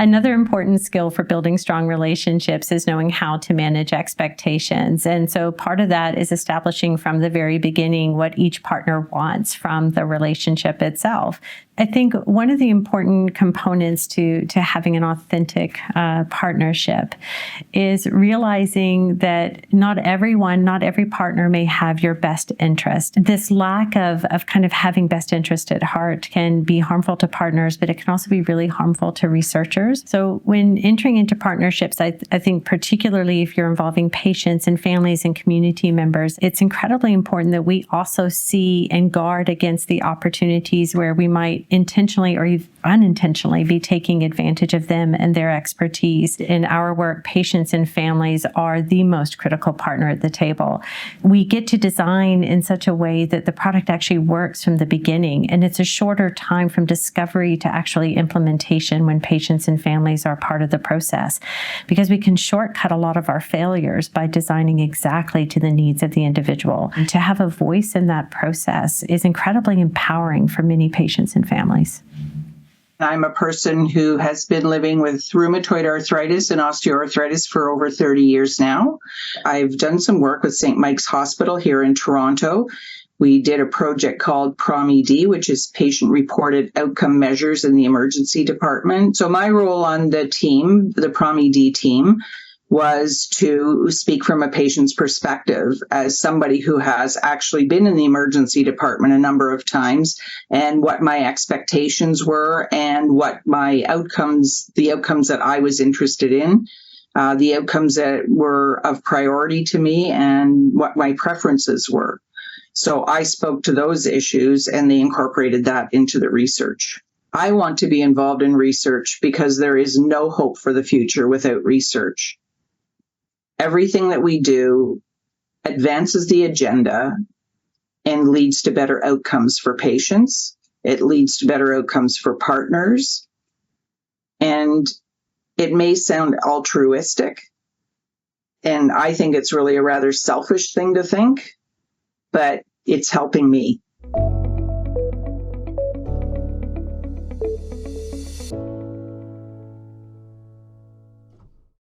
Another important skill for building strong relationships is knowing how to manage expectations. And so part of that is establishing from the very beginning what each partner wants from the relationship itself. I think one of the important components to having an authentic partnership is realizing that not every partner may have your best interest. This lack of kind of having best interest at heart can be harmful to partners, but it can also be really harmful to researchers. So when entering into partnerships, I think particularly if you're involving patients and families and community members, it's incredibly important that we also see and guard against the opportunities where we might intentionally or unintentionally be taking advantage of them and their expertise. In our work, patients and families are the most critical partner at the table. We get to design in such a way that the product actually works from the beginning, and it's a shorter time from discovery to actually implementation when patients and families are part of the process, because we can shortcut a lot of our failures by designing exactly to the needs of the individual. And to have a voice in that process is incredibly empowering for many patients and families. I'm a person who has been living with rheumatoid arthritis and osteoarthritis for over 30 years now. I've done some work with St. Mike's Hospital here in Toronto. We did a project called PROM-ED, which is patient-reported outcome measures in the emergency department. So my role on the team, the PROM-ED team, was to speak from a patient's perspective as somebody who has actually been in the emergency department a number of times, and what my expectations were and what my outcomes, the outcomes that I was interested in, the outcomes that were of priority to me, and what my preferences were. So I spoke to those issues, and they incorporated that into the research. I want to be involved in research because there is no hope for the future without research. Everything that we do advances the agenda and leads to better outcomes for patients. It leads to better outcomes for partners. And it may sound altruistic, and I think it's really a rather selfish thing to think, but it's helping me.